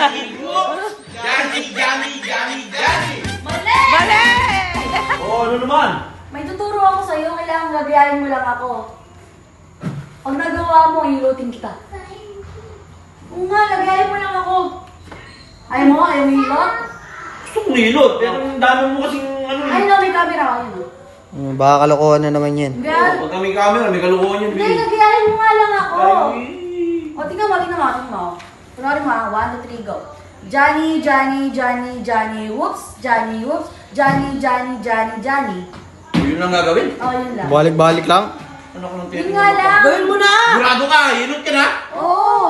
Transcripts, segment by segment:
Johnny, whoops! Johnny, Johnny, Johnny, Johnny! Mali! Mali! Oh, ano naman? May tuturo ako sa'yo, kailangan gabiyahin mo lang ako. Pag nagawa mo, hilutin kita. Oo nga, lagayin mo lang ako. Ayaw mo hilot? Gusto kong hilot, pero yung dami mo kasing ano Ay, no, may camera ako yun. Baka kalokohan na naman yan. Gaya. Pagka may camera, may kalukuhan yun. Hindi, gabiyahin mo nga lang ako. Ay, O, tingnan mo. Kunwari mo, 1, 2, 3, go. Johnny, Johnny, Johnny, Johnny, whoops, Johnny, whoops, Johnny, Johnny, Johnny, Johnny. yun lang gagawin. Oh, yun lang. Balik-balik lang. Ano ko nang Yun nga lang. Gawin mo na! Burado ka, hilot ka na. Oo.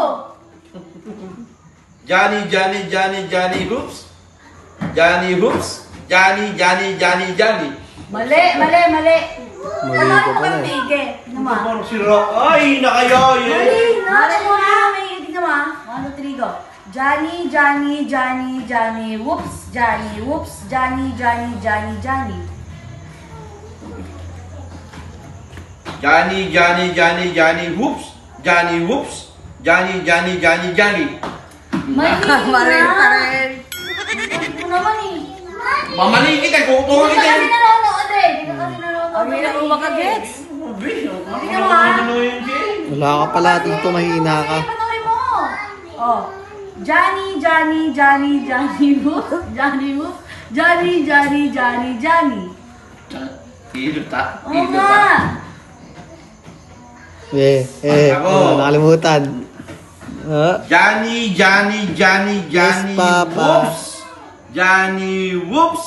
Johnny, Johnny, Johnny, Johnny, whoops. Johnny, whoops. Johnny, Johnny, Johnny, Johnny. Mali. Mali Ano ka mo pala kang eh. tige? Tingnan mo. Parang sira. Ay, nakaya Mali eh. na. Tingnan mo na. May tingnan mo. 1, 2, 3, go. Johnny, Johnny, Johnny, Johnny, whoops, Johnny, whoops, Johnny, Johnny, Johnny, Johnny. Johnny, Johnny, Johnny, Johnny, whoops. Johnny, whoops. Johnny, Johnny, Johnny, Johnny. Mali Mali na. pa rin. Ito naman eh. Mamali kita, kukuha Hindi ka kita. kasi nanonood eh. Hindi ka kasi nanonood. Ang hirap mo makagets. Wala ka pala, dito mahina ka. Sige, panoorin mo. Oh. Johnny, Johnny, Johnny, Johnny, whoops, Johnny, whoops, Johnny, Johnny, Johnny, Johnny. Hilot ha? Oo Hilot nga. ha? Ako. Nakalimutan. Johnny, Johnny, Johnny, Johnny, Yes, Papa. whoops. Johnny, whoops.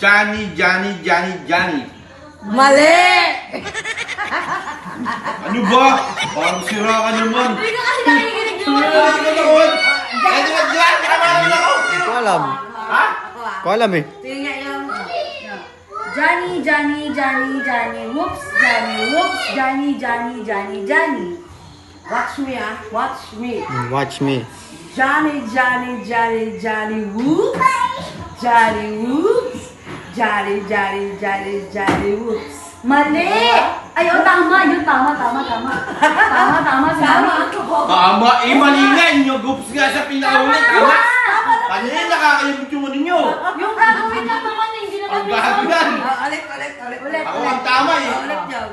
Johnny, Johnny, Johnny, Johnny. Mali! Ano ba? Parang sira ka naman. Hindi ka kasi nakikinig naman. Sira ka naman. Eh, di ba dyan? Tama naman ako. Hindi ko alam. Ha? Hindi ko alam eh. Johnny, Johnny, Johnny, Johnny, whoops, Johnny, whoops, Johnny, Johnny, Johnny, Johnny. Watch me, ah. Watch me. Watch me. Johnny, Johnny, Johnny, Johnny, whoops. Johnny, whoops. Johnny, Johnny, Johnny, Johnny, whoops. Mali! Ay, oh, tama. Yun, tama. Tama. Tama, eh, mali nga. Inyo, goops nga sa pinaulit. Tama. Tama. Ano yun? Nakakayabot yung ano nyo. Yung gagawin lang naman eh. Hindi naman Ang gago yan. Ulit. Ako ang tama eh. Ulit yun.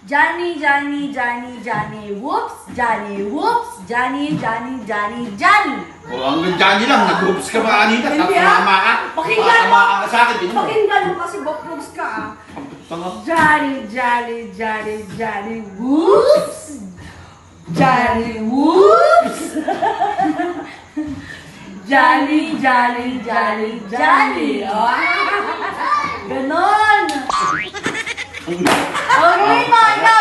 Johnny, Johnny, Johnny, Johnny, whoops, Johnny, whoops, Johnny, Johnny, Johnny, Johnny. O, hanggang dyan lang. Nag-goops ka ba kanina? Hindi, Tama ka. Pakinggan mo. Tama ka sa akin. Tingnan mo. Pakinggan mo kasi bokbogs ka, ah. Tanga. Johnny, Johnny, Johnny, Johnny, whoops. Johnny, whoops. Johnny, Johnny, Johnny, Johnny. Oh. Ganon! Oh, gawin mo! Ikaw!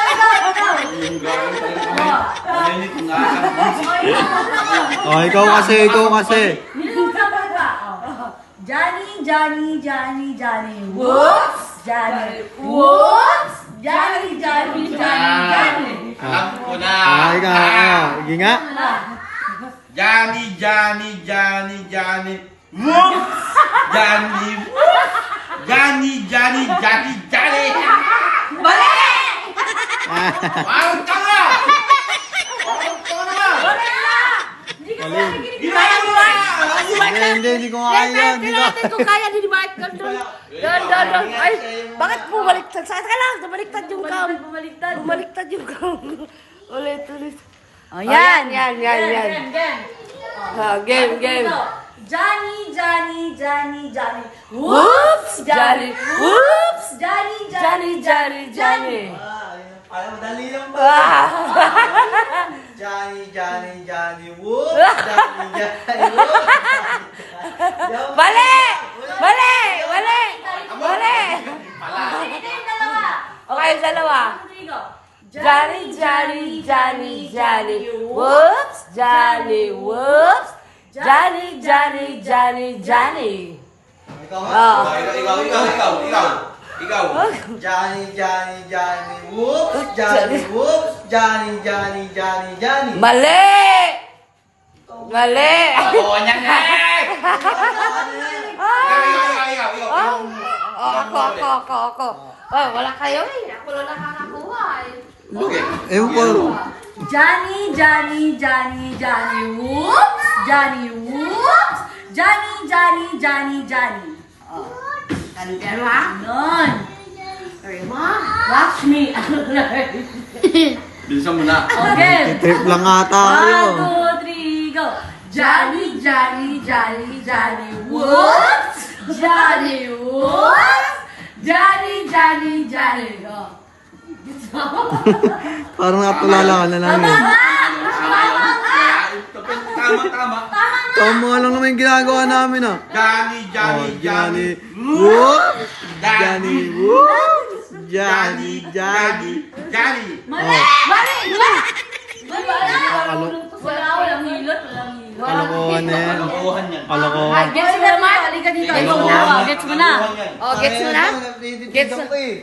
Yung gawin talaga kami. Ano yun ito nga? Oh, ikaw kasi. Nilusaw ka ba? Oh. Johnny, Johnny, Johnny, Johnny, whoops! Johnny, whoops! Johnny, Johnny, Johnny, Johnny. Alam ko na. Sige nga. Johnny, Johnny, Johnny, Johnny. Whoops! Johnny, whoops! Johnny, Johnny, Johnny, Johnny. Mali! Parang tanga! Parang tanga naman! Hindi ka nakikinig. Ginaya mo na! Hindi ko nga kaya. Hindi ko. Natin kung kaya din Mark. Doon. Ay, bakit bumaliktad? Saan ka lang? Bumaliktad yung cam. Bumaliktad yung cam. Ulit. Oh, yan. Game. Game. Johnny, Johnny, Johnny, Johnny. Whoops! Johnny. Whoops! Johnny, Johnny. Parang madali lang ba? Ah! Johnny, whoop! Johnny, whoop! Mali! Ito yung dalawa. Okay, dalawa. Rodrigo. Johnny. Whoops! Johnny. Ikaw Ah. Ikaw. Johnny, whoops! Johnny! Mali! Oo, niyan nga! Ikaw. Ako. Oh, wala kayo eh. Ako lang nakakakuha eh. Okay. Ewan ko. Johnny, Johnny, Johnny, Johnny, whoops! Johnny, whoops! Johnny, Johnny, Johnny, Johnny. Ganyan mo, ah. Ganon. Sorry, ma. Watch me. Bilisan mo na. Okay. Trip lang nga tayo. 1, 2, 3, go. Johnny, Johnny, Johnny, Johnny, whoops! Johnny, whoops! Johnny, Johnny, Johnny. Oh. Parang natulala ka na namin. Tama. Tama lang naman yung ginagawa namin ah. Johnny, Oh, Johnny, Johnny. Whoop! Johnny, whoop! Johnny, Johnny. Johnny. Mali! Mali! Walang hilot, walang hilot. Kalokohan na yan. Kalokohan yan. Kalokohan. Gets mo na, Mark? Halika dito. Gets mo na. Gets mo na. Oh, gets mo na?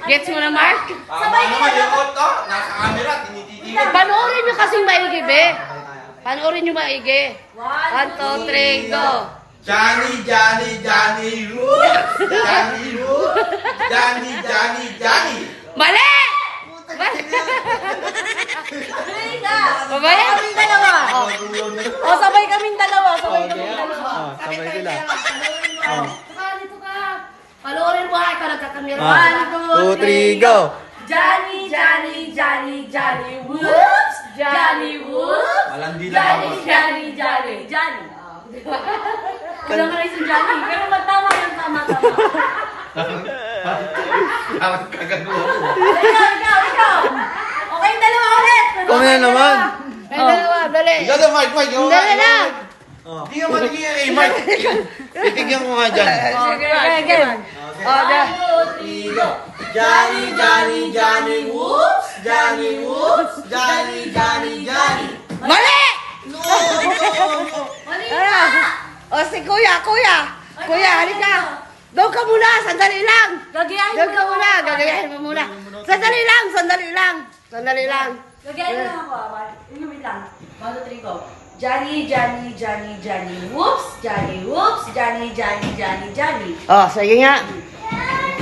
Gets mo na, Mark? Tama naman yung auto. Nasa camera, tinititigil. Panoorin nyo kasing maigi, be. Panoorin nyo maigi. 1, 2, 3, go. Johnny, Johnny, Johnny, whoop! Johnny, whoop! Johnny, Johnny, Johnny. Mali! Babaya? Kaming dalawa. O, sabay kaming dalawa. Sabay kaming dalawa. Oh, sabay sila. Dito ka. Panoorin mo, ikaw nagkakamera. 1, 2, 3, go! Johnny, Johnny, Johnny, Johnny, whoops! Johnny, whoops! Malandi lang Johnny, ako. Johnny, Johnny, Johnny. Kulang ka rin si Johnny. Pero magtama yung tama. Tama kagagawa mo. Ikaw. Okay, yung dalawa ulit. Kami na naman. Ay, dalawa, dali. Ikaw na, Mike. Dali na. Hindi ka matigil eh, Mike. Titigyan ko nga dyan. Sige, sige. Oh, dali. 1, 2, 3, go. Johnny, Johnny, Johnny, whoops! Johnny, whoops! Johnny, Johnny, Johnny. Mali! Mali Ano? O, si Kuya. Kuya, halika. Doon ka muna, sandali lang. Gagayahin Doon mo ka lang muna, ako. gagayahin mo muna. Sandali lang. Gagayahin mo lang ako. Wait lang. 1, 2, 3, go. Johnny, Johnny, Johnny, Johnny, whoops! Johnny, whoops! Johnny, Johnny, Johnny, Johnny. Oh, sige nga.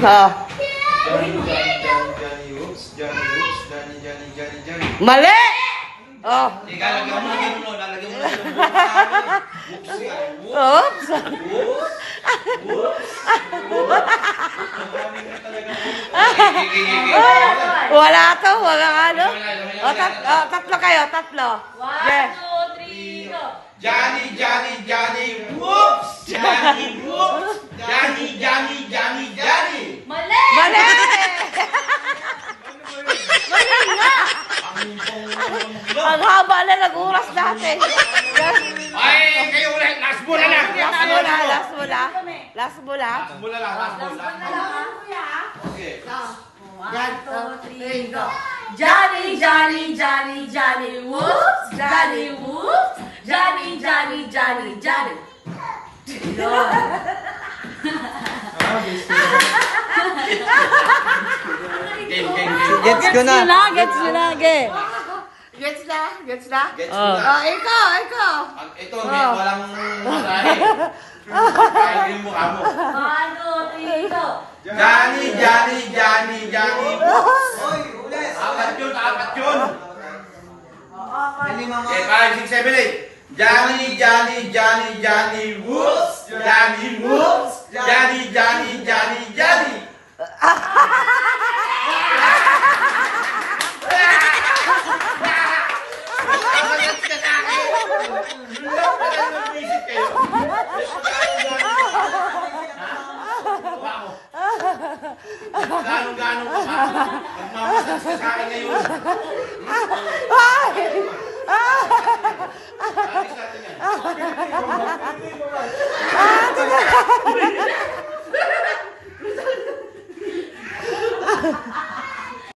Oh. Johnny, whoops. Johnny, whoops. Johnny, Johnny, Johnny, Johnny. Mali! Oh. Ika, lagyan mo na yun. Lalagyan mo na yun. Whoops yan. Oops. Wala to, wala ano. O, tatlo kayo, tatlo. 1, 2, 3, go. Johnny, Johnny, Johnny, whoops! Johnny, whoops! Johnny, Johnny, Johnny, Johnny! Mali! Mali! Ang haba na nag-uras natin. Ay, kayo ulit! Last ball na lang! Last mo na. Last ball lang, last ball lang. Okay. 1, 2, 3, go. Johnny, Johnny, Johnny, Johnny, whoops! Johnny, whoops! Johnny, Johnny, Johnny, Johnny. Game. Gets ko na. Gets nyo na, ge. Gets na? Gets na? Gets mo na. Oh, ikaw. Ito, may walang masahe. Kaya yung mukha mo. 1, 2, 3, go. Johnny, Johnny, Johnny, Johnny, whoops! Hoy, ulit! Apat yun! May 5 Okay, 5, 6, 7, 8. Johnny, Johnny, Johnny, Johnny, whoops! Johnny, whoops! Johnny, Johnny, Johnny, Johnny! Gano'n ko ba? Magmamatas ka sa akin ngayon. Alis natin yan.